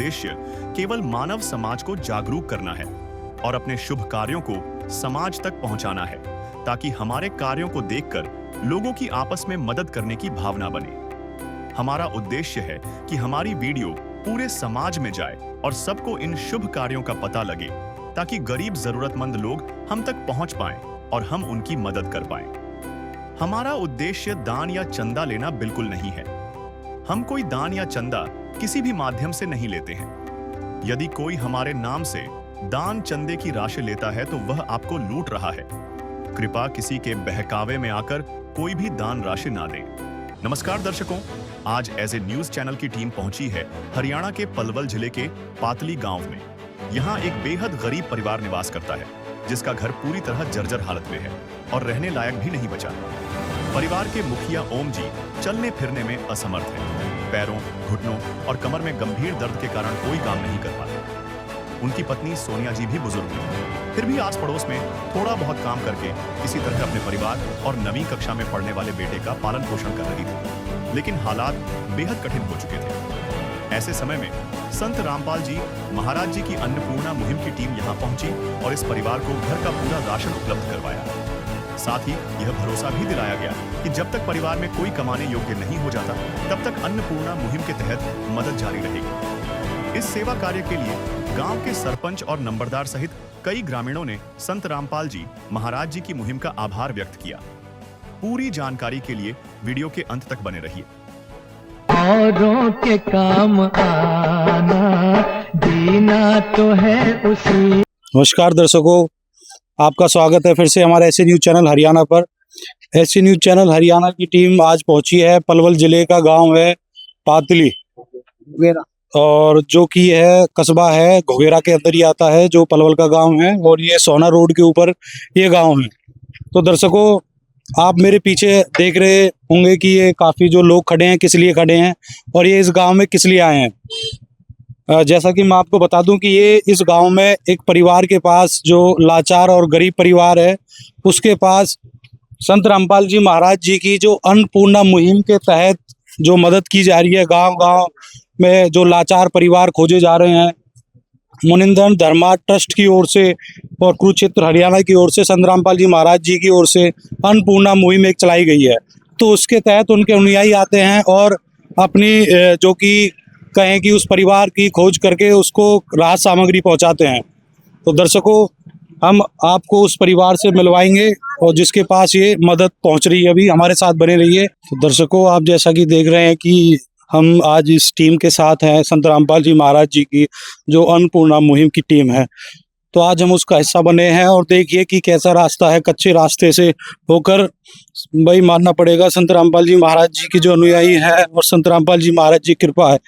उद्देश्य केवल मानव समाज को जागरूक करना है और अपने शुभ कार्यों को समाज तक पहुंचाना है, ताकि हमारे कार्यों को देखकर लोगों की आपस में मदद करने की भावना बने। हमारा उद्देश्य है कि हमारी वीडियो पूरे समाज में जाए और सबको इन शुभ कार्यों का पता लगे, ताकि गरीब जरूरतमंद लोग हम तक पहुंच पाएं और हम उनकी मदद कर पाएं। हमारा उद्देश्य दान या चंदा लेना बिल्कुल नहीं है। हम कोई दान या चंदा किसी भी माध्यम से नहीं लेते हैं। यदि कोई हमारे नाम से दान चंदे की राशि लेता है तो वह आपको लूट रहा है। कृपया किसी के बहकावे में आकर कोई भी दान राशि ना दें। नमस्कार दर्शकों, आज एज ए न्यूज चैनल की टीम पहुंची है हरियाणा के पलवल जिले के पातली गांव में। यहाँ एक बेहद गरीब परिवार निवास करता है, जिसका घर पूरी तरह जर्जर हालत में है और रहने लायक भी नहीं बचा। परिवार के मुखिया ओम जी चलने फिरने में असमर्थ हैं। पैरों, घुटनों और कमर में गंभीर दर्द के कारण कोई काम नहीं कर पाते। उनकी पत्नी सोनिया जी भी बुजुर्ग हैं, फिर भी आस पड़ोस में थोड़ा बहुत काम करके किसी तरह अपने परिवार और 9वीं कक्षा में पढ़ने वाले बेटे का पालन पोषण कर रही थी। लेकिन हालात बेहद कठिन हो चुके थे। ऐसे समय में संत रामपाल जी महाराज जी की अन्नपूर्णा मुहिम की टीम यहाँ पहुंची और इस परिवार को घर का पूरा राशन उपलब्ध करवाया। साथ ही यह भरोसा भी दिलाया गया कि जब तक परिवार में कोई कमाने योग्य नहीं हो जाता, तब तक अन्नपूर्णा मुहिम के तहत मदद जारी रहेगी। इस सेवा कार्य के लिए गांव के सरपंच और नंबरदार सहित कई ग्रामीणों ने संत रामपाल जी महाराज जी की मुहिम का आभार व्यक्त किया। पूरी जानकारी के लिए वीडियो के अंत तक बने रहिए। औरों के काम आना जीना तो है उसी। नमस्कार दर्शकों, आपका स्वागत है फिर से हमारे ऐसे न्यूज चैनल हरियाणा पर। ऐसे न्यूज चैनल हरियाणा की टीम आज पहुंची है, पलवल जिले का गांव है पातली, और जो कि है कस्बा है घुगेरा के अंदर ही आता है, जो पलवल का गांव है, और ये सोना रोड के ऊपर ये गांव है। तो दर्शकों, आप मेरे पीछे देख रहे होंगे कि ये काफ़ी जो लोग खड़े हैं, किस लिए खड़े हैं और ये इस गांव में किस लिए आए हैं। जैसा कि मैं आपको बता दूं कि ये इस गांव में एक परिवार के पास, जो लाचार और गरीब परिवार है, उसके पास संत रामपाल जी महाराज जी की जो अन्नपूर्णा मुहिम के तहत जो मदद की जा रही है, गांव गांव में जो लाचार परिवार खोजे जा रहे हैं, मुनिंदन धर्मा ट्रस्ट की ओर से और कुरुक्षेत्र हरियाणा की ओर से संत रामपाल जी महाराज जी की ओर से अन्नपूर्णा मुहिम एक चलाई गई है। तो उसके तहत उनके अनुयायी आते हैं और अपनी जो कि कहें कि उस परिवार की खोज करके उसको राहत सामग्री पहुंचाते हैं। तो दर्शकों, हम आपको उस परिवार से मिलवाएंगे और जिसके पास ये मदद पहुंच रही है। अभी हमारे साथ बने रहिए। तो दर्शकों, आप जैसा कि देख रहे हैं कि हम आज इस टीम के साथ हैं, संत रामपाल जी महाराज जी की जो अन्नपूर्णा मुहिम की टीम है। तो आज हम उसका हिस्सा बने हैं और देखिए कि कैसा रास्ता है। कच्चे रास्ते से होकर, भाई मानना पड़ेगा, संत रामपाल जी महाराज जी की जो अनुयायी है और संत रामपाल जी महाराज जी की कृपा है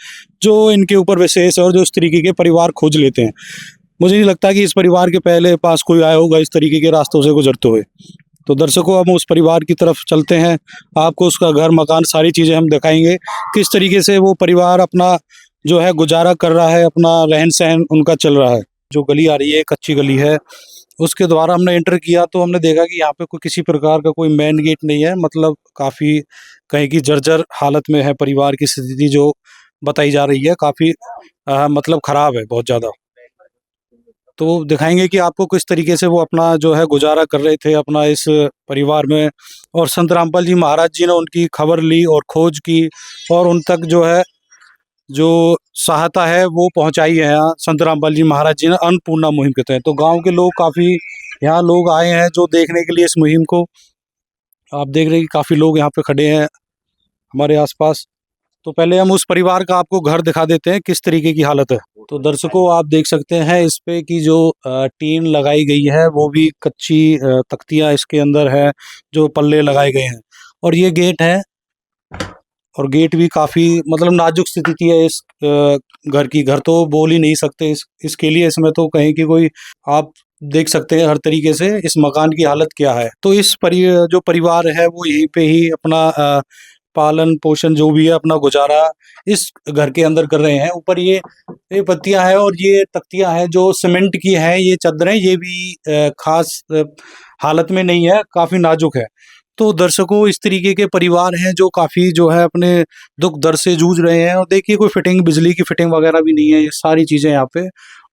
जो इनके ऊपर विशेष है और जो इस तरीके के परिवार खोज लेते हैं। मुझे नहीं लगता कि इस परिवार के पहले पास कोई आया होगा इस तरीके के रास्तों से गुजरते हुए। तो दर्शकों, हम उस परिवार की तरफ चलते हैं। आपको उसका घर मकान सारी चीज़ें हम दिखाएंगे, किस तरीके से वो परिवार अपना जो है गुजारा कर रहा है, अपना रहन सहन उनका चल रहा है। जो गली आ रही है, कच्ची गली है, उसके द्वारा हमने एंटर किया तो हमने देखा कि यहाँ पे कोई किसी प्रकार का कोई मेन गेट नहीं है। मतलब काफ़ी कहीं की जर्जर हालत में है परिवार की स्थिति, जो बताई जा रही है काफ़ी मतलब ख़राब है, बहुत ज़्यादा। तो दिखाएंगे कि आपको किस तरीके से वो अपना जो है गुजारा कर रहे थे अपना इस परिवार में, और संत रामपाल जी महाराज जी ने उनकी खबर ली और खोज की और उन तक जो है जो सहायता है वो पहुंचाई है यहाँ संत रामपाल जी महाराज जी ने अन्नपूर्णा मुहिम के तहत। तो गांव के लोग काफ़ी यहाँ लोग आए हैं जो देखने के लिए इस मुहिम को। आप देख रहे हैं कि काफ़ी लोग यहाँ पे खड़े हैं हमारे आसपास। तो पहले हम उस परिवार का आपको घर दिखा देते हैं, किस तरीके की हालत है। तो दर्शकों, आप देख सकते हैं इस पे की जो टीन लगाई गई है वो भी कच्ची तख्तियाँ इसके अंदर है, जो पल्ले लगाए गए हैं। और ये गेट है, और गेट भी काफ़ी मतलब नाजुक स्थिति है इस घर की। घर तो बोल ही नहीं सकते इसके लिए, इसमें तो कहीं की कोई, आप देख सकते हैं हर तरीके से इस मकान की हालत क्या है। तो इस जो परिवार है वो यहीं पे ही अपना पालन पोषण जो भी है अपना गुजारा इस घर के अंदर कर रहे हैं। ऊपर ये पत्तियां हैं और ये तख्तियां हैं जो सीमेंट की हैं। ये चादरें, ये भी खास हालत में नहीं है, काफ़ी नाजुक है। तो दर्शकों, इस तरीके के परिवार हैं जो काफ़ी जो है अपने दुख दर्द से जूझ रहे हैं। और देखिए, कोई फिटिंग, बिजली की फिटिंग वगैरह भी नहीं है। ये सारी चीज़ें यहाँ पे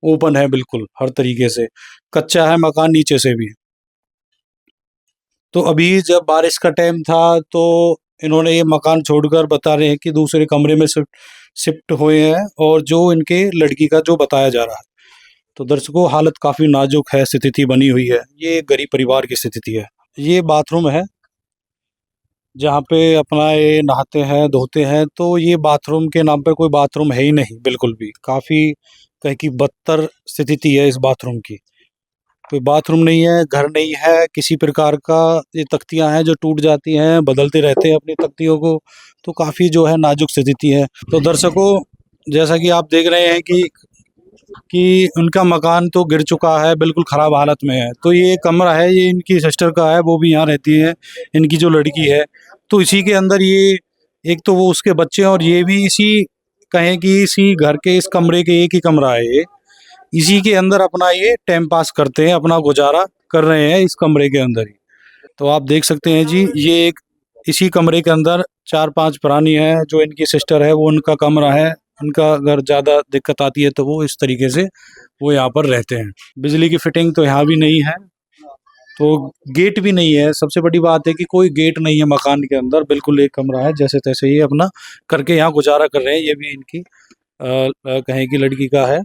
ओपन है, बिल्कुल हर तरीके से। कच्चा है मकान नीचे से भी। तो अभी जब बारिश का टाइम था तो इन्होंने ये मकान छोड़कर बता रहे हैं कि दूसरे कमरे में शिफ्ट हुए हैं, और जो इनके लड़की का जो बताया जा रहा है। तो दर्शकों, हालत काफ़ी नाजुक है, स्थिति बनी हुई है। ये एक गरीब परिवार की स्थिति है। ये बाथरूम है जहाँ पे अपना ये नहाते हैं, धोते हैं। तो ये बाथरूम के नाम पर कोई बाथरूम है ही नहीं, बिल्कुल भी। काफ़ी कहीं की बदतर स्थिति है इस बाथरूम की। कोई बाथरूम नहीं है, घर नहीं है किसी प्रकार का। ये तख्तियां हैं जो टूट जाती हैं, बदलते रहते हैं अपनी तख्तियों को। तो काफ़ी जो है नाजुक स्थिति है। तो दर्शकों, जैसा कि आप देख रहे हैं कि उनका मकान तो गिर चुका है, बिल्कुल ख़राब हालत में है। तो ये कमरा है, ये इनकी सिस्टर का है, वो भी यहाँ रहती है, इनकी जो लड़की है। तो इसी के अंदर ये, एक तो वो उसके बच्चे हैं, और ये भी इसी, कहें कि इसी घर के इस कमरे के एक ही कमरा है ये। इसी के अंदर अपना ये टाइम पास करते हैं, अपना गुजारा कर रहे हैं इस कमरे के अंदर ही। तो आप देख सकते हैं जी, ये एक इसी कमरे के अंदर 4-5 प्राणी हैं। जो इनकी सिस्टर है वो उनका कमरा है। उनका अगर ज़्यादा दिक्कत आती है तो वो इस तरीके से वो यहाँ पर रहते हैं। बिजली की फिटिंग तो यहाँ भी नहीं है, तो गेट भी नहीं है। सबसे बड़ी बात है कि कोई गेट नहीं है मकान के अंदर, बिल्कुल एक कमरा है। जैसे तैसे ये अपना करके यहाँ गुजारा कर रहे हैं। ये भी इनकी कहें कि लड़की का है।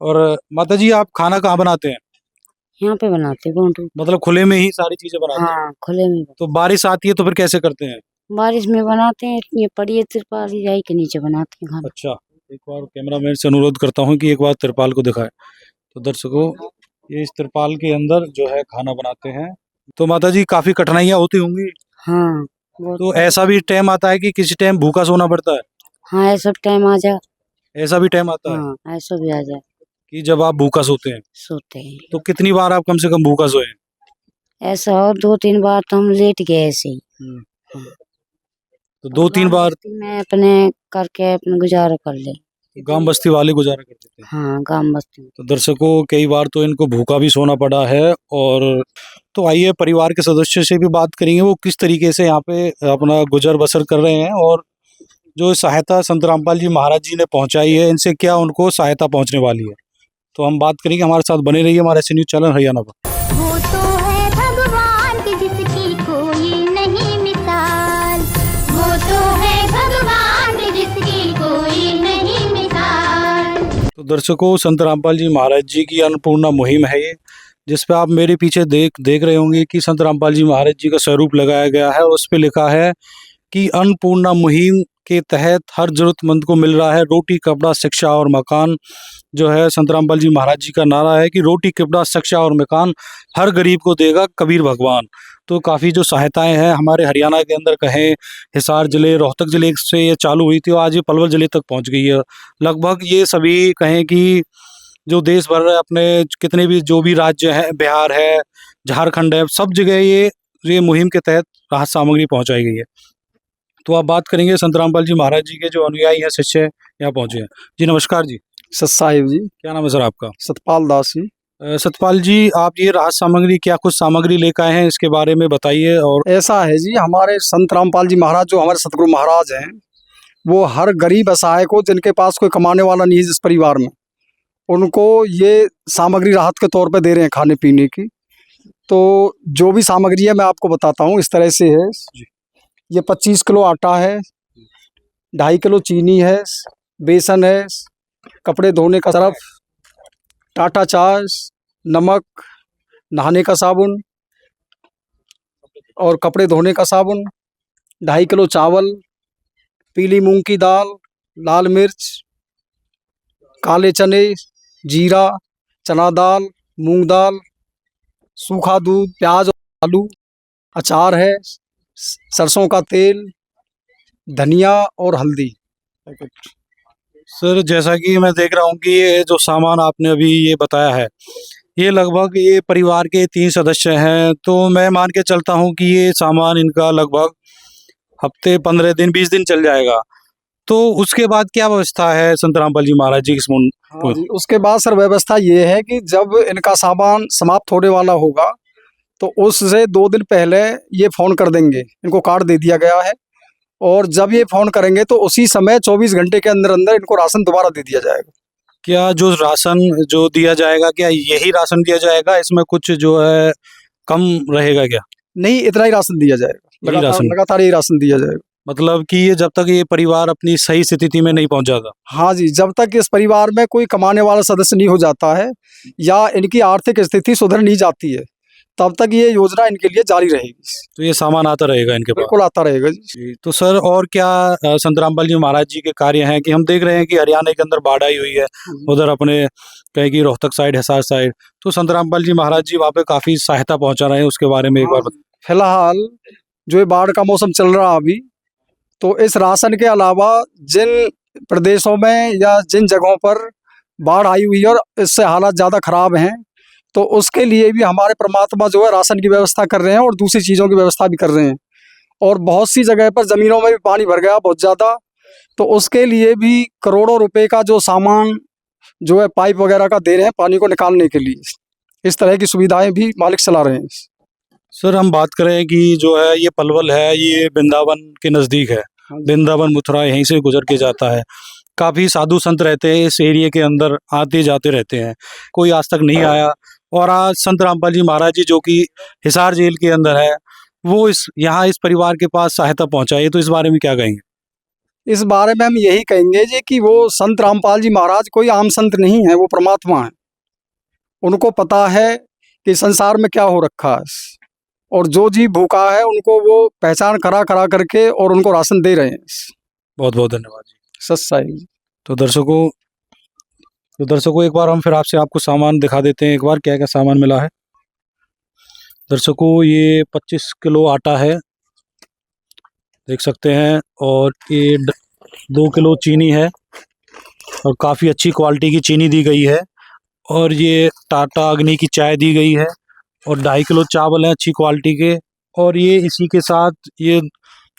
और माता जी, आप खाना कहाँ बनाते हैं? यहाँ पे बनाते गोंडू। मतलब खुले में ही सारी चीजें बनाते हैं? हाँ, खुले में। तो बारिश आती है तो फिर कैसे करते हैं? बारिश में बनाते हैं, ये पड़ी तिरपाल रजाई के नीचे बनाते हैं खाना। अच्छा, एक बार कैमरामैन से अनुरोध करता हूँ कि एक बार तिरपाल को दिखाए। तो दर्शकों, ये इस तिरपाल के अंदर जो है खाना बनाते हैं। तो माता जी, काफी कठिनाइयाँ होती होंगी। हाँ, तो ऐसा भी टाइम आता है कि किसी टाइम भूखा सोना पड़ता है? हाँ, ऐसा टाइम आ जाए। ऐसा भी टाइम आता है हाँ, ऐसा भी आ जाए। कि जब आप भूखा सोते हैं? सोते हैं तो कितनी बार आप कम से कम भूखा सोए? ऐसा, और 2-3 बार तो हम लेट गए ऐसे ही। तो 2-3 बार मैं अपने करके अपने गुजारा कर ले। गांव बस्ती वाले गुजारा करते थे। हाँ, गाँव बस्ती में। तो दर्शकों, कई बार तो इनको भूखा भी सोना पड़ा है। और तो आइए परिवार के सदस्य से भी बात करेंगे, वो किस तरीके से यहाँ पे अपना गुजर बसर कर रहे हैं, और जो सहायता संत रामपाल जी महाराज जी ने पहुंचाई है, इनसे क्या उनको सहायता पहुंचने वाली है। तो हम बात करेंगे। हमारे साथ बने रहिए हमारे ऐसे न्यूज़ चैनल हरियाणा पर। वो तो है भगवान की जिसकी कोई नहीं मिसाल। वो तो है भगवान की जिसकी कोई नहीं मिसाल। तो दर्शकों, संत रामपाल जी महाराज जी की अन्नपूर्णा मुहिम है ये, जिस पे आप मेरे पीछे देख रहे होंगे कि संत रामपाल जी महाराज जी का स्वरूप लगाया गया है। उस पे लिखा है कि अन्नपूर्णा मुहिम के तहत हर जरूरतमंद को मिल रहा है रोटी, कपड़ा, शिक्षा और मकान। जो है संत रामपाल जी महाराज जी का नारा है कि रोटी, कपड़ा, शिक्षा और मकान हर गरीब को देगा कबीर भगवान। तो काफ़ी जो सहायताएं हैं हमारे हरियाणा के अंदर, कहें हिसार जिले, रोहतक जिले से ये चालू हुई थी और आज ये पलवल जिले तक पहुंच गई है। लगभग ये सभी कहें कि जो देश भर अपने कितने भी जो भी राज्य हैं, बिहार है, झारखंड है, सब जगह ये मुहिम के तहत राहत सामग्री पहुँचाई गई है। तो आप बात करेंगे संत रामपाल जी महाराज जी के जो अनुयायी हैं, शिष्य यहाँ पहुँचे हैं। जी नमस्कार जी। सत साहिब जी। क्या नाम है सर आपका? सतपाल दास जी। सतपाल जी, आप ये राहत सामग्री, क्या कुछ सामग्री लेकर आए हैं, इसके बारे में बताइए। और ऐसा है जी, हमारे संत रामपाल जी महाराज जो हमारे सतगुरु महाराज हैं, वो हर गरीब असहाय को, जिनके पास कोई कमाने वाला नहीं है जिस परिवार में, उनको ये सामग्री राहत के तौर पे दे रहे हैं खाने पीने की। तो जो भी सामग्री है मैं आपको बताता हूँ, इस तरह से है। ये 25 किलो आटा है, 2.5 किलो चीनी है, बेसन है, कपड़े धोने का सर्फ, टाटा चाय, नमक, नहाने का साबुन और कपड़े धोने का साबुन, 2.5 किलो चावल, पीली मूंग की दाल, लाल मिर्च, काले चने, जीरा, चना दाल, मूंग दाल, सूखा दूध, प्याज और आलू, अचार है, सरसों का तेल, धनिया और हल्दी। सर, जैसा कि मैं देख रहा हूँ कि ये जो सामान आपने अभी ये बताया है, ये लगभग ये परिवार के 3 सदस्य हैं। तो मैं मान के चलता हूँ कि ये सामान इनका लगभग हफ्ते, 15 दिन, 20 दिन चल जाएगा। तो उसके बाद क्या व्यवस्था है संत रामपाल जी महाराज जी की? हाँ जी, उसके बाद सर व्यवस्था ये है कि जब इनका सामान समाप्त होने वाला होगा तो उससे 2 दिन पहले ये फ़ोन कर देंगे, इनको कार्ड दे दिया गया है और जब ये फ़ोन करेंगे तो उसी समय 24 घंटे के अंदर अंदर इनको राशन दोबारा दे दिया जाएगा। क्या जो राशन जो दिया जाएगा, क्या यही राशन दिया जाएगा, इसमें कुछ जो है कम रहेगा क्या? नहीं, इतना ही राशन दिया जाएगा, यही राशन? लगातार यही राशन दिया जाएगा। मतलब कि ये जब तक ये परिवार अपनी सही स्थिति में नहीं पहुंच जाता। हाँ जी, जब तक इस परिवार में कोई कमाने वाला सदस्य नहीं हो जाता है या इनकी आर्थिक स्थिति सुधर नहीं जाती है, तब तक ये योजना इनके लिए जारी रहेगी। तो ये सामान आता रहेगा इनके पास? बिल्कुल आता रहेगा जी। जी, तो सर और क्या संत रामपाल जी महाराज जी के कार्य हैं कि हम देख रहे हैं कि हरियाणा के अंदर बाढ़ आई हुई है, उधर अपने कहीं की रोहतक साइड, हिसार साइड, तो संत रामपाल जी महाराज जी वहाँ पे काफी सहायता पहुंचा रहे हैं, उसके बारे में एक बार फिलहाल जो ये बाढ़ का मौसम चल रहा अभी, तो इस राशन के अलावा जिन प्रदेशों में या जिन जगहों पर बाढ़ आई हुई है और इससे हालात ज़्यादा खराब हैं, तो उसके लिए भी हमारे परमात्मा जो है राशन की व्यवस्था कर रहे हैं और दूसरी चीज़ों की व्यवस्था भी कर रहे हैं। और बहुत सी जगह पर ज़मीनों में भी पानी भर गया बहुत ज़्यादा, तो उसके लिए भी करोड़ों रुपए का जो सामान जो है पाइप वगैरह का दे रहे हैं पानी को निकालने के लिए। इस तरह की सुविधाएं भी मालिक चला रहे हैं। सर हम बात करें कि जो है ये पलवल है, ये वृंदावन के नज़दीक है, वृंदावन मथुरा यहीं से गुजर के जाता है। काफ़ी साधु संत रहते हैं इस एरिया के अंदर, आते जाते रहते हैं, कोई आज तक नहीं आया। और आज संत रामपाल जी महाराज जी जो कि हिसार जेल के अंदर है, वो इस परिवार के पास सहायता पहुंचाई, तो इस बारे में क्या कहेंगे? इस बारे में हम यही कहेंगे जी कि वो संत रामपाल जी महाराज कोई आम संत नहीं है, वो परमात्मा है। उनको पता है कि संसार में क्या हो रखा है और जो जीव भूखा है उनको वो पहचान करा करके और उनको राशन दे रहे हैं। बहुत बहुत धन्यवाद जी। सच्चाई। तो दर्शकों एक बार हम फिर आपको सामान दिखा देते हैं, एक बार क्या क्या सामान मिला है। दर्शकों ये 25 किलो आटा है, देख सकते हैं, और ये 2 किलो चीनी है और काफ़ी अच्छी क्वालिटी की चीनी दी गई है। और ये टाटा अग्नि की चाय दी गई है और 2.5 किलो चावल है अच्छी क्वालिटी के। और ये इसी के साथ ये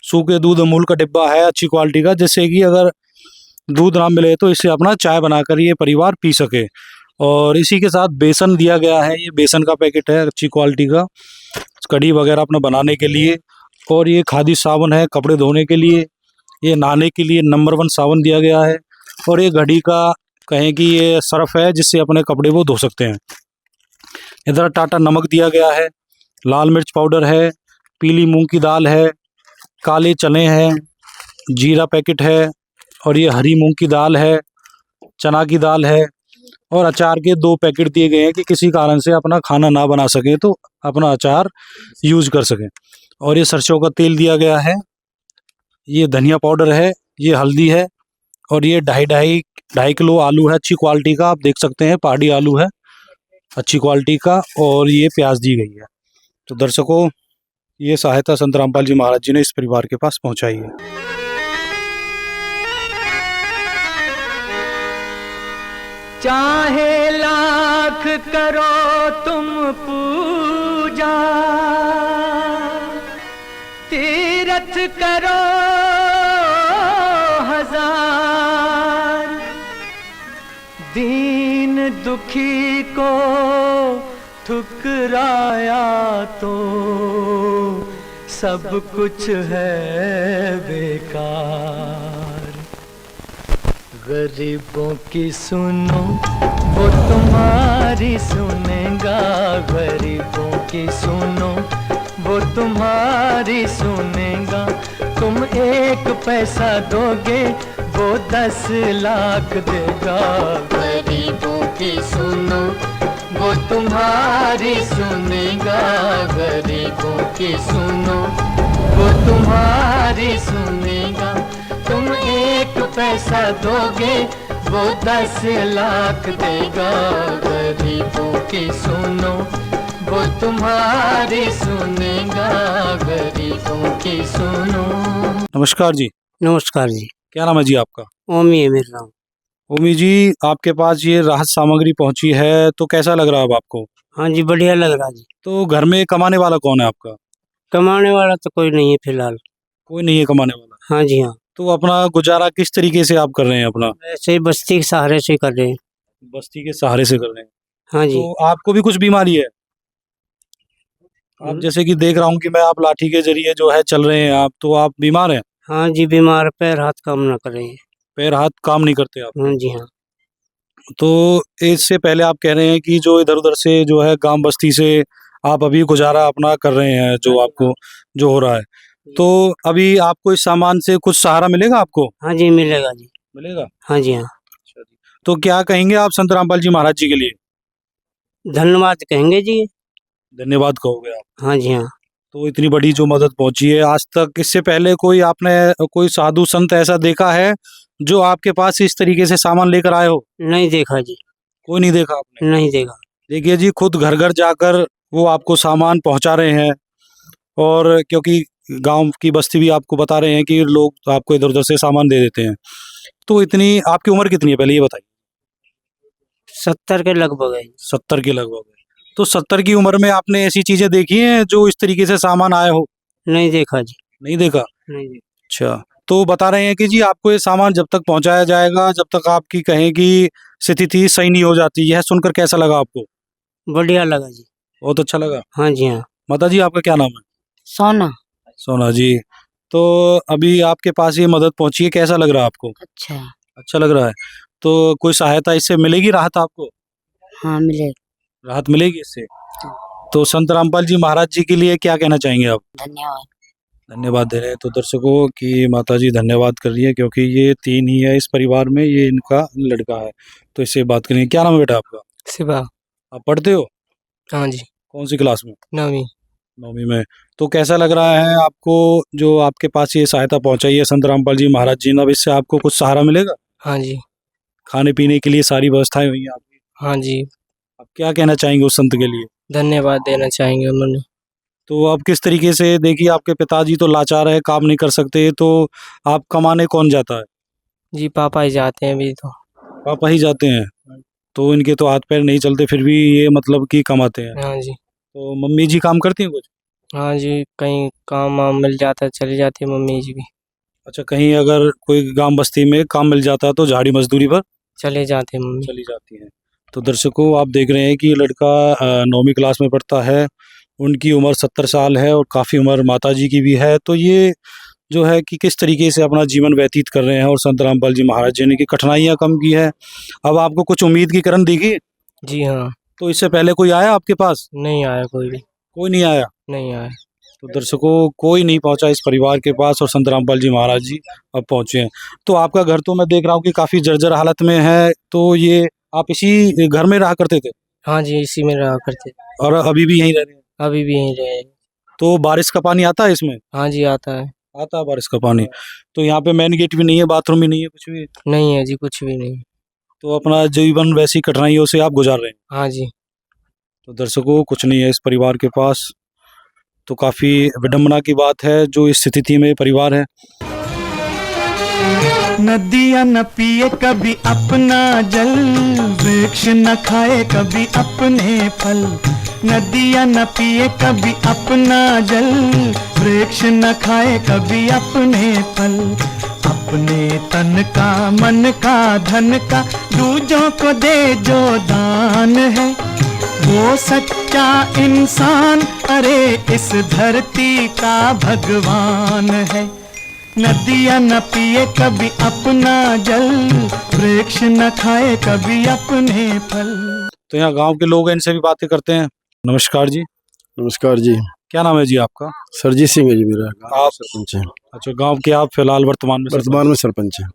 सूखे दूध अमूल का डिब्बा है अच्छी क्वालिटी का, जिससे कि अगर दूध ना मिले तो इससे अपना चाय बनाकर ये परिवार पी सके। और इसी के साथ बेसन दिया गया है, ये बेसन का पैकेट है अच्छी क्वालिटी का, कढ़ी वगैरह अपना बनाने के लिए। और ये खादी साबुन है कपड़े धोने के लिए, ये नहाने के लिए नंबर 1 साबुन दिया गया है। और ये घड़ी का कहें कि ये सर्फ है जिससे अपने कपड़े वो धो सकते हैं। इधर टाटा नमक दिया गया है, लाल मिर्च पाउडर है, पीली मूंग की दाल है, काले चने हैं, जीरा पैकेट है, और ये हरी मूंग की दाल है, चना की दाल है। और अचार के 2 पैकेट दिए गए हैं कि किसी कारण से अपना खाना ना बना सकें तो अपना अचार यूज कर सकें। और ये सरसों का तेल दिया गया है, ये धनिया पाउडर है, ये हल्दी है, और ये 2.5 किलो आलू है अच्छी क्वालिटी का, आप देख सकते हैं पहाड़ी आलू है अच्छी क्वालिटी का। और ये प्याज दी गई है। तो दर्शकों ये सहायता संत रामपाल जी महाराज जी ने इस परिवार के पास पहुंचाई है। चाहे लाख करो तुम पूजा, तीरथ करो हजार, दीन दुखी को ठुकराया तो सब कुछ है बेकार। गरीबों की सुनो वो तुम्हारी सुनेगा, गरीबों की सुनो वो तुम्हारी सुनेगा। तुम 1 पैसा दोगे वो 10 लाख देगा। गरीबों की सुनो वो तुम्हारी सुनेगा, गरीबों की सुनो वो तुम्हारी सुनेगा। तुम 1 पैसा दोगे वो 10 लाख देगा। गरीबों की सुनो वो तुम्हारी सुनेगा, गरीबों की सुनो। नमस्कार जी। नमस्कार जी। क्या नाम है जी आपका? ओमी है मेरा नाम। ओमी जी आपके पास ये राहत सामग्री पहुंची है तो कैसा लग रहा है अब आपको? हाँ जी, बढ़िया लग रहा जी। तो घर में कमाने वाला कौन है आपका? कमाने वाला तो कोई नहीं है फिलहाल। कोई नहीं है कमाने वाला? हाँ जी हाँ। तो अपना गुजारा किस तरीके से आप कर रहे हैं अपना? ऐसे ही बस्ती के सहारे से कर रहे हैं। बस्ती के सहारे से कर रहे हैं। हाँ जी। तो आपको भी कुछ बीमारी है? आप जैसे कि देख रहा हूँ कि मैं आप लाठी के जरिए जो है चल रहे हैं आप, तो आप बीमार हैं? हाँ जी, बीमार, पैर हाथ काम ना करें। पैर हाथ काम नहीं करते आप? हाँ जी हाँ। तो इससे पहले आप कह रहे हैं कि जो इधर उधर से जो है गांव बस्ती से आप अभी गुजारा अपना कर रहे हैं, जो आपको जो हो रहा है, तो अभी आपको इस सामान से कुछ सहारा मिलेगा आपको? हाँ जी, मिलेगा जी। मिलेगा। हाँ जी हाँ। तो क्या कहेंगे आप संत रामपाल जी महाराज जी के लिए? धन्यवाद कहेंगे जी। धन्यवाद कहोगे आप? हाँ जी हाँ। तो इतनी बड़ी जो मदद पहुंची है, आज तक इससे पहले कोई आपने कोई साधु संत ऐसा देखा है जो आपके पास इस तरीके से सामान लेकर आए हो? नहीं देखा जी। कोई नहीं देखा आपने? नहीं देखा। देखिए जी, खुद घर घर जाकर वो आपको सामान पहुंचा रहे हैं, और क्योंकि गांव की बस्ती भी आपको बता रहे हैं कि लोग आपको इधर उधर से सामान दे देते हैं। तो इतनी आपकी उम्र कितनी है पहले ये बताइए? 70 के लगभग है। 70 के लगभग है। तो 70 की उम्र में आपने ऐसी चीजें देखी हैं जो इस तरीके से सामान आए हो? नहीं देखा जी। नहीं देखा। नहीं देखा। अच्छा, तो बता रहे हैं कि जी आपको ये सामान जब तक पहुंचाया जाएगा, जब तक आपकी कहें कि स्थिति सही नहीं हो जाती। यह सुनकर कैसा लगा आपको? बढ़िया लगा जी। बहुत अच्छा लगा। हाँ जी हाँ। माता जी, आपका क्या नाम है? सोना। सोना जी। तो अभी आपके पास ये मदद पहुंची है, कैसा लग रहा है आपको? अच्छा। अच्छा लग रहा है। तो कोई सहायता इससे मिलेगी, राहत आपको? हाँ मिले। राहत मिलेगी इससे? तो संत रामपाल जी महाराज जी के लिए क्या कहना चाहेंगे आप? धन्यवाद। धन्यवाद दे रहे हैं तो दर्शकों कि माता जी धन्यवाद कर रही है, क्योंकि ये 3 ही है इस परिवार में, ये इनका लड़का है, तो इससे बात करेंगे। क्या नाम है बेटा आपका? शिवा। आप पढ़ते हो? हाँ जी। कौन सी क्लास में? 9वीं। 9वीं में। तो कैसा लग रहा है आपको जो आपके पास ये सहायता पहुंचाई है संत रामपाल जी महाराज जी ने? अब इससे आपको कुछ सहारा मिलेगा? हाँ जी। खाने पीने के लिए सारी व्यवस्थाएं हुई हैं आपकी? हाँ जी। आप क्या कहना चाहेंगे उस संत के लिए? धन्यवाद देना चाहेंगे उन्होंने। तो अब किस तरीके से, देखिए आपके पिताजी तो लाचार है, काम नहीं कर सकते, तो आप कमाने कौन जाता है? जी पापा ही जाते हैं अभी तो। पापा ही जाते हैं। तो इनके तो हाथ पैर नहीं चलते, फिर भी ये मतलब कि कमाते हैं। हाँ जी। तो मम्मी जी काम करती हैं कुछ? हाँ जी, कहीं काम वाम मिल जाता है चली जाती है मम्मी जी भी। अच्छा, कहीं अगर कोई गांव बस्ती में काम मिल जाता है तो झाड़ी मजदूरी पर चले जाते हैं मम्मी। चली जाती हैं। तो दर्शकों आप देख रहे हैं कि ये लड़का 9वीं क्लास में पढ़ता है, उनकी उम्र 70 साल है और काफ़ी उम्र माता जी की भी है। तो ये जो है कि किस तरीके से अपना जीवन व्यतीत कर रहे हैं, और संत रामपाल जी महाराज जी ने की कठिनाइयाँ कम की है। अब आपको कुछ उम्मीद की किरण दिखी? जी हाँ। तो इससे पहले कोई आया आपके पास? नहीं आया कोई भी। कोई नहीं आया। नहीं आया। तो दर्शकों कोई नहीं पहुंचा इस परिवार के पास, और संत रामपाल जी महाराज जी अब पहुंचे हैं। तो आपका घर तो मैं देख रहा हूँ कि काफ़ी जर्जर हालत में है, तो ये आप इसी घर में रहा करते थे? हाँ जी, इसी में रहा करते थे। और अभी भी यहीं रह रहे हैं? अभी भी यहीं रहे। तो बारिश का पानी आता है इसमें? हाँ जी आता है। आता है बारिश का पानी। तो यहाँ पे मेन गेट भी नहीं है, बाथरूम भी नहीं है, कुछ भी? नहीं है जी, कुछ भी नहीं। तो अपना जीवन वैसी कठिनाइयों से आप गुजार रहे हैं? हाँ जी। तो दर्शकों कुछ नहीं है इस परिवार के पास, तो काफ़ी विडंबना की बात है जो इस स्थिति में परिवार है। नदियाँ न पिए कभी अपना जल, वृक्ष न खाए कभी अपने फल। नदियाँ न पिए कभी अपना जल, वृक्ष न खाए कभी अपने फल। अपने तन का मन का धन का दूजों को दे जो दान है, वो सच्चा इंसान अरे इस धरती का भगवान है। नदियाँ न पिए कभी अपना जल, वृक्ष न खाए कभी अपने फल। तो यहाँ गांव के लोग हैं, इनसे भी बातें करते हैं। नमस्कार जी। नमस्कार जी। क्या नाम है जी आपका? सरजीत सिंह है जी मेरा। आप सरपंच है। अच्छा, गांव के आप फिलहाल वर्तमान में सरपंच है।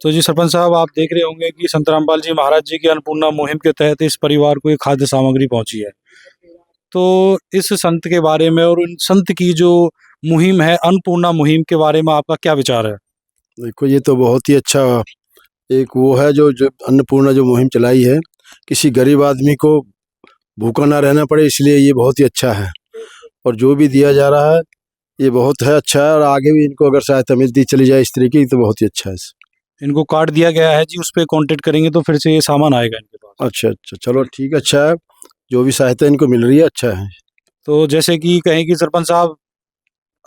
तो जी सरपंच साहब, आप देख रहे होंगे कि संत रामपाल जी महाराज जी की अन्नपूर्णा मुहिम के तहत इस परिवार को एक खाद्य सामग्री पहुंची है। तो इस संत के बारे में और उन संत की जो मुहिम है, अन्नपूर्णा मुहिम के बारे में आपका क्या विचार है? देखो ये तो बहुत ही अच्छा एक वो है जो अन्नपूर्णा जो मुहिम चलाई है, किसी गरीब आदमी को भूखा ना रहना पड़े, इसलिए ये बहुत ही अच्छा है। और जो भी दिया जा रहा है ये बहुत है अच्छा है, और आगे भी इनको अगर सहायता मिलती चली जाए इस तरीके की तो बहुत ही अच्छा है। इनको कार्ड दिया गया है जी, उस पर कॉन्टेक्ट करेंगे तो फिर से ये सामान आएगा इनके पास। अच्छा अच्छा, चलो ठीक, अच्छा है। जो भी सहायता इनको मिल रही है अच्छा है। तो जैसे कि कहें कि सरपंच साहब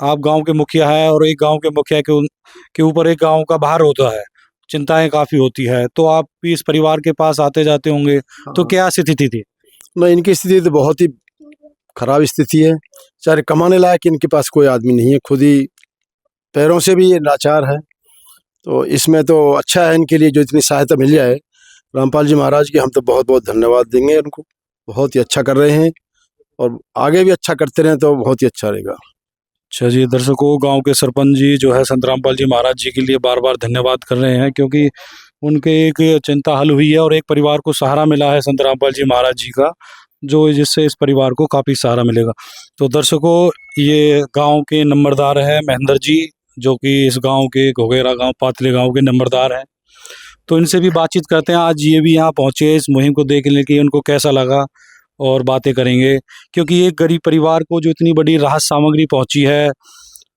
आप गांव के मुखिया है, और एक गांव के मुखिया के ऊपर एक गांव का बाहर होता है, चिंताएं काफ़ी होती है, तो आप भी इस परिवार के पास आते जाते होंगे, तो क्या स्थिति थी? नहीं, इनकी स्थिति तो बहुत ही खराब स्थिति है, चाहे कमाने लायक इनके पास कोई आदमी नहीं है, खुद ही पैरों से भी ये लाचार है। तो इसमें तो अच्छा है इनके लिए जो इतनी सहायता मिल जाए। रामपाल जी महाराज की हम तो बहुत बहुत धन्यवाद देंगे उनको, बहुत ही अच्छा कर रहे हैं और आगे भी अच्छा करते रहें तो बहुत ही अच्छा रहेगा। अच्छा जी, दर्शकों, गांव के सरपंच जी जो है संत रामपाल जी महाराज जी के लिए बार बार धन्यवाद कर रहे हैं, क्योंकि उनके एक चिंता हल हुई है और एक परिवार को सहारा मिला है संत रामपाल जी महाराज जी का, जो जिससे इस परिवार को काफ़ी सहारा मिलेगा। तो दर्शकों, ये गांव के नंबरदार है महेंद्र जी, जो कि इस गांव के घोगेरा गांव पातली गांव के नंबरदार हैं। तो इनसे भी बातचीत करते हैं। आज ये भी यहाँ पहुँचे इस मुहिम को देखने के, उनको कैसा लगा और बातें करेंगे, क्योंकि एक गरीब परिवार को जो इतनी बड़ी राहत सामग्री पहुँची है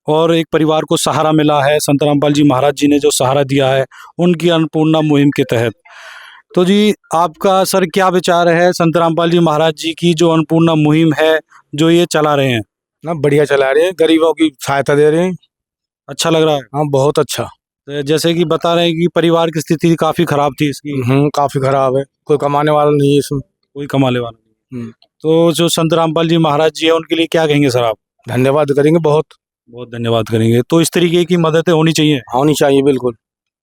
और एक परिवार को सहारा मिला है, संत रामपाल जी महाराज जी ने जो सहारा दिया है उनकी अन्नपूर्णा मुहिम के तहत। तो जी, आपका सर क्या विचार है संत रामपाल जी महाराज जी की जो अन्नपूर्णा मुहिम है जो ये चला रहे हैं? ना बढ़िया चला रहे हैं, गरीबों की सहायता दे रहे हैं। अच्छा लग रहा है? हाँ, बहुत अच्छा। तो जैसे कि बता रहे हैं कि परिवार की स्थिति काफ़ी खराब थी इसकी। काफी खराब है, कोई कमाने वाला नहीं है इसमें। कोई कमाने वाला नहीं। तो जो संत रामपाल जी महाराज जी है उनके लिए क्या कहेंगे सर आप? धन्यवाद करेंगे, बहुत बहुत धन्यवाद करेंगे। तो इस तरीके की मददें होनी चाहिए। होनी चाहिए, बिल्कुल।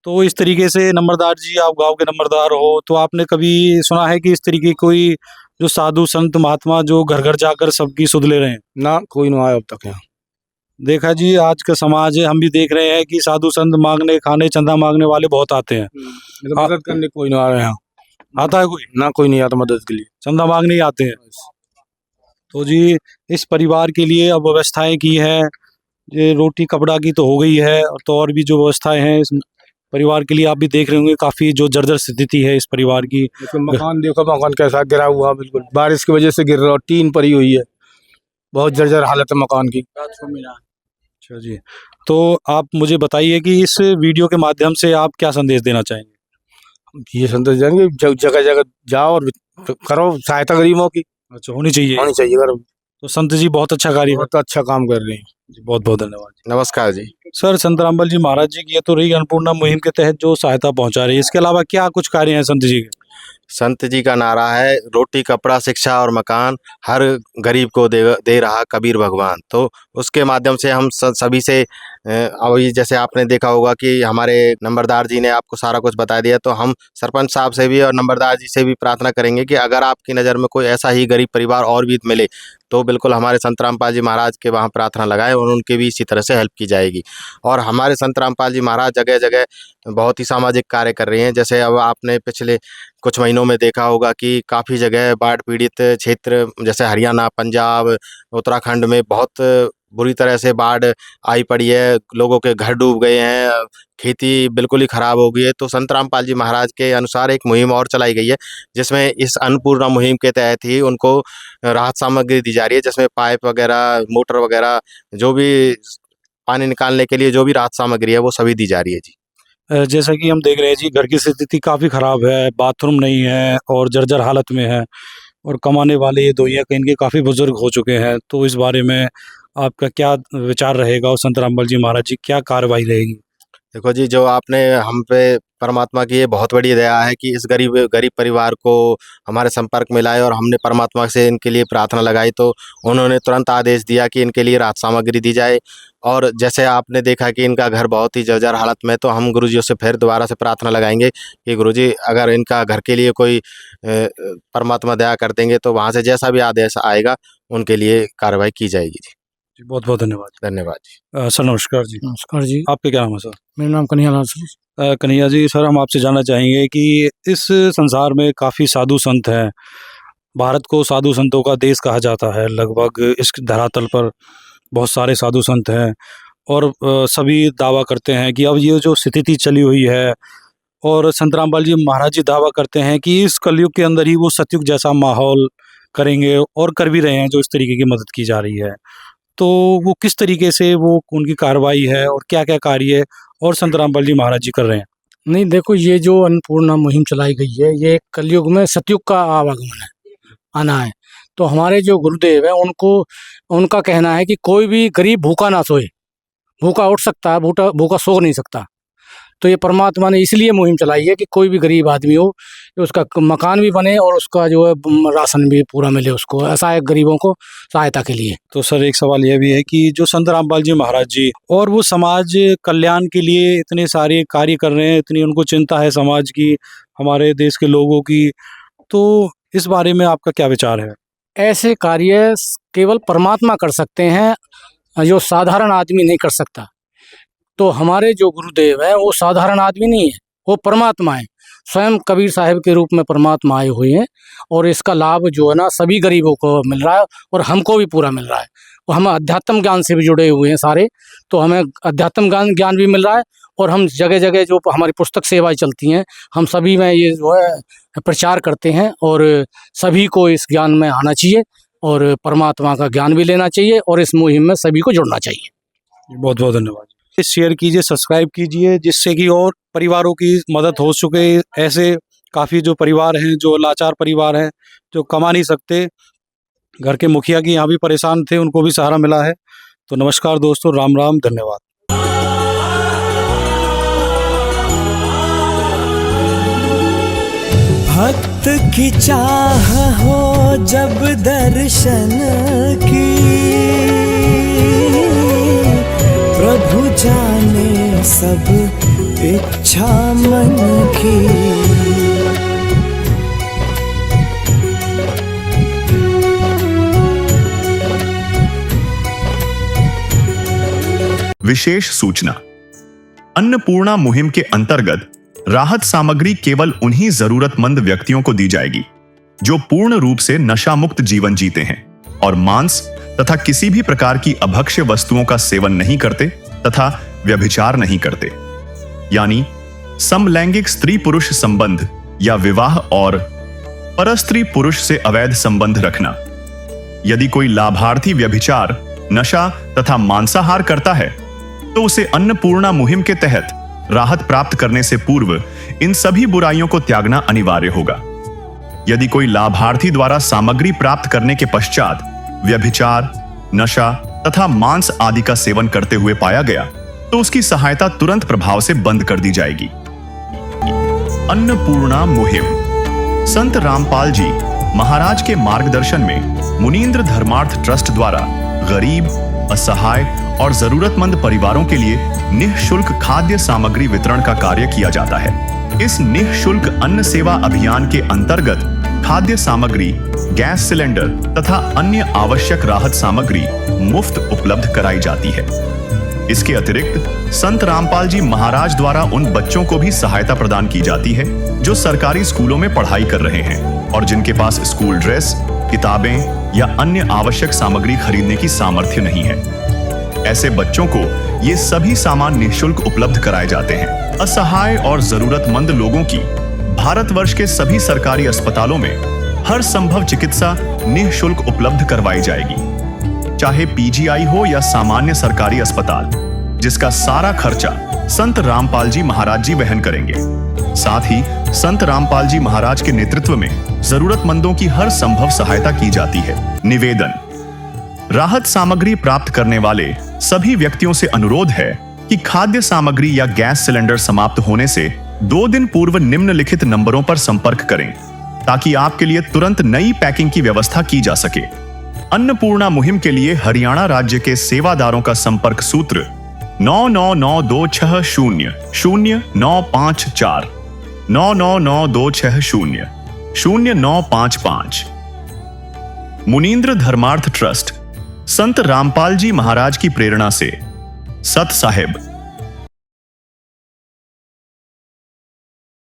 तो इस तरीके से नंबरदार जी, आप गांव के नंबरदार हो, तो आपने कभी सुना है कि इस तरीके कोई जो साधु संत महात्मा जो घर घर जाकर सबकी सुध ले रहे हैं? ना, कोई नहीं आया अब तक यहाँ। देखा जी, आज का समाज है, हम भी देख रहे हैं कि साधु संत मांगने खाने चंदा मांगने वाले बहुत आते हैं। मदद करने कोई नहीं आ रहा है यहाँ। आता है कोई? ना, कोई नहीं आता मदद के लिए, चंदा मांगने ही आते हैं। तो जी, इस परिवार के लिए अब व्यवस्थाएं की है, ये रोटी कपड़ा की तो हो गई है, तो और भी जो व्यवस्थाएं हैं इस परिवार के लिए आप भी देख रहे होंगे, काफी जो जर्जर स्थिति है इस परिवार की। मकान देखो, मकान कैसा गिरा हुआ, बिल्कुल बारिश की वजह से गिर रहा, टीन पड़ी हुई है, बहुत जर्जर हालत है मकान की। अच्छा जी, तो आप मुझे बताइए कि इस वीडियो के माध्यम से आप क्या संदेश देना चाहेंगे? ये संदेश देंगे, जगह जगह जाओ और करो सहायता गरीबों की। अच्छा, होनी चाहिए। होनी चाहिए। तो संत जी बहुत अच्छा कार्य, बहुत अच्छा काम कर रहे हैं। बहुत बहुत धन्यवाद। नमस्कार जी। सर, संत रामपाल जी महाराज जी की ये तो रही अन्नपूर्णा मुहिम के तहत जो सहायता पहुंचा रही है, इसके अलावा क्या कुछ कार्य हैं संत जी के? संत जी का नारा है, रोटी कपड़ा शिक्षा और मकान हर गरीब को दे रहा कबीर भगवान। तो उसके माध्यम से हम सभी से अभी जैसे आपने देखा होगा कि हमारे नंबरदार जी ने आपको सारा कुछ बता दिया, तो हम सरपंच साहब से भी और नंबरदार जी से भी प्रार्थना करेंगे कि अगर आपकी नज़र में कोई ऐसा ही गरीब परिवार और भी मिले तो बिल्कुल हमारे संत रामपाल जी महाराज के वहाँ प्रार्थना लगाएं और उनके भी इसी तरह से हेल्प की जाएगी। और हमारे संत रामपाल जी महाराज जगह जगह बहुत ही सामाजिक कार्य कर रहे हैं। जैसे अब आपने पिछले कुछ महीनों में देखा होगा कि काफ़ी जगह बाढ़ पीड़ित क्षेत्र जैसे हरियाणा, पंजाब, उत्तराखंड में बहुत बुरी तरह से बाढ़ आई पड़ी है, लोगों के घर डूब गए हैं, खेती बिल्कुल ही ख़राब हो गई है। तो संत रामपाल जी महाराज के अनुसार एक मुहिम और चलाई गई है, जिसमें इस अन्नपूर्णा मुहिम के तहत ही उनको राहत सामग्री दी जा रही है, जिसमें पाइप वगैरह, मोटर वगैरह, जो भी पानी निकालने के लिए जो भी राहत सामग्री है वो सभी दी जा रही है जी। जैसा कि हम देख रहे हैं जी, घर की स्थिति काफ़ी ख़राब है, बाथरूम नहीं है और जर्जर हालत में है, और कमाने वाले ये दोइया के इनके काफ़ी बुजुर्ग हो चुके हैं। तो इस बारे में आपका क्या विचार रहेगा और संत रामपाल जी महाराज जी क्या कार्रवाई रहेगी? देखो जी, जो आपने हम पे परमात्मा की ये बहुत बड़ी दया है कि इस गरीब परिवार को हमारे संपर्क में लाए और हमने परमात्मा से इनके लिए प्रार्थना लगाई, तो उन्होंने तुरंत आदेश दिया कि इनके लिए राहत सामग्री दी जाए। और जैसे आपने देखा कि इनका घर बहुत ही जर्जर हालत में, तो हम गुरुजियों से फिर दोबारा से प्रार्थना लगाएंगे कि गुरुजी अगर इनका घर के लिए कोई परमात्मा दया कर देंगे तो वहाँ से जैसा भी आदेश आएगा उनके लिए कार्रवाई की जाएगी जी। बहुत बहुत धन्यवाद। धन्यवाद जी। सर नमस्कार जी। नमस्कार जी। आपके क्या नाम है सर? मेरा नाम कन्हैयालाल सर। कन्हैया जी, सर हम आपसे जानना चाहेंगे कि इस संसार में काफ़ी साधु संत हैं, भारत को साधु संतों का देश कहा जाता है, लगभग इस धरातल पर बहुत सारे साधु संत हैं, और सभी दावा करते हैं कि अब ये जो स्थिति चली हुई है, और संत रामपाल जी महाराज जी दावा करते हैं कि इस कलयुग के अंदर ही वो सतयुग जैसा माहौल करेंगे, और कर भी रहे हैं जो इस तरीके की मदद की जा रही है। तो वो किस तरीके से वो उनकी कार्रवाई है और क्या क्या कार्य और संत रामपाल जी महाराज जी कर रहे हैं? नहीं, देखो, ये जो अन्नपूर्णा मुहिम चलाई गई है, ये कलयुग में सतयुग का आवागमन है, आना है। तो हमारे जो गुरुदेव हैं उनका कहना है कि कोई भी गरीब भूखा ना सोए। भूखा उठ सकता है, भूखा सो नहीं सकता, तो ये परमात्मा ने इसलिए मुहिम चलाई है कि कोई भी गरीब आदमी हो, उसका मकान भी बने और उसका जो है राशन भी पूरा मिले उसको, असहाय गरीबों को सहायता के लिए। तो सर एक सवाल यह भी है कि जो संत रामपाल जी महाराज जी और वो समाज कल्याण के लिए इतने सारे कार्य कर रहे हैं, इतनी उनको चिंता है समाज की, हमारे देश के लोगों की, तो इस बारे में आपका क्या विचार है? ऐसे कार्य केवल परमात्मा कर सकते हैं, जो साधारण आदमी नहीं कर सकता। तो हमारे जो गुरुदेव हैं वो साधारण आदमी नहीं है, वो परमात्मा है, स्वयं कबीर साहब के रूप में परमात्मा आए हुए हैं। और इसका लाभ जो है ना सभी गरीबों को मिल रहा है और हमको भी पूरा मिल रहा है। और हम अध्यात्म ज्ञान से भी जुड़े हुए हैं सारे, तो हमें अध्यात्म ज्ञान भी मिल रहा है। और हम जगह जगह जो हमारी पुस्तक सेवाएं चलती हैं, हम सभी में ये जो है प्रचार करते हैं और सभी को इस ज्ञान में आना चाहिए और परमात्मा का ज्ञान भी लेना चाहिए और इस मुहिम में सभी को जुड़ना चाहिए। बहुत बहुत धन्यवाद। शेयर कीजिए, सब्सक्राइब कीजिए, जिससे कि और परिवारों की मदद हो सके। ऐसे काफ़ी जो परिवार हैं, जो लाचार परिवार हैं, जो कमा नहीं सकते, घर के मुखिया की यहाँ भी परेशान थे, उनको भी सहारा मिला है। तो नमस्कार दोस्तों, राम राम, धन्यवाद। भक्त की चाह हो जब दर्शन की, प्रभु जाने सब इच्छा मन की। विशेष सूचना। अन्नपूर्णा मुहिम के अंतर्गत राहत सामग्री केवल उन्हीं जरूरतमंद व्यक्तियों को दी जाएगी जो पूर्ण रूप से नशा मुक्त जीवन जीते हैं और मांस तथा किसी भी प्रकार की अभक्ष्य वस्तुओं का सेवन नहीं करते तथा व्यभिचार नहीं करते, यानी समलैंगिक स्त्री पुरुष संबंध या विवाह और परस्त्री पुरुष से अवैध संबंध रखना। यदि कोई लाभार्थी व्यभिचार, नशा तथा मांसाहार करता है तो उसे अन्नपूर्णा मुहिम के तहत राहत प्राप्त करने से पूर्व इन सभी बुराइयों को त्यागना अनिवार्य होगा। यदि कोई लाभार्थी द्वारा सामग्री प्राप्त करने के पश्चात व्यभिचार, नशा तथा मांस आदि का सेवन करते हुए पाया गया तो उसकी सहायता तुरंत प्रभाव से बंद कर दी जाएगी। अन्नपूर्णा मुहिम संत रामपाल जी महाराज के मार्गदर्शन में मुनींद्र धर्मार्थ ट्रस्ट द्वारा गरीब, असहाय और जरूरतमंद परिवारों के लिए निःशुल्क खाद्य सामग्री वितरण का कार्य किया जाता है। इस निःशुल्क अन्न सेवा अभियान के अंतर्गत खाद्य सामग्री, गैस सिलेंडर तथा अन्य आवश्यक राहत सामग्री मुफ्त उपलब्ध कराई जाती है। इसके अतिरिक्त संत रामपाल जी महाराज द्वारा उन बच्चों को भी सहायता प्रदान की जाती है जो सरकारी स्कूलों में पढ़ाई कर रहे हैं और जिनके पास स्कूल ड्रेस, किताबें या अन्य आवश्यक सामग्री खरीदने की सामर्थ्य नहीं है। ऐसे बच्चों को ये सभी सामान निःशुल्क उपलब्ध कराए जाते हैं। असहाय और जरूरतमंद लोगों की भारतवर्ष के सभी सरकारी अस्पतालों में हर संभव चिकित्सा निःशुल्क उपलब्ध करवाई जाएगी, चाहे पीजीआई हो या सामान्य सरकारी अस्पताल, जिसका सारा खर्चा संत रामपाल जी महाराज जी वहन करेंगे। साथ ही संत रामपाल जी महाराज के नेतृत्व में जरूरतमंदों की हर संभव सहायता की जाती है। निवेदन। राहत सामग्री प्राप्त करने वाले सभी व्यक्तियों से अनुरोध है कि खाद्य सामग्री या गैस सिलेंडर समाप्त होने से 2 दिन पूर्व निम्नलिखित नंबरों पर संपर्क करें ताकि आपके लिए तुरंत नई पैकिंग की व्यवस्था की जा सके। अन्नपूर्णा मुहिम के लिए हरियाणा राज्य के सेवादारों का संपर्क सूत्र 9992600954 9992600955। मुनींद्र धर्मार्थ ट्रस्ट संत रामपाल जी महाराज की प्रेरणा से सत साहिब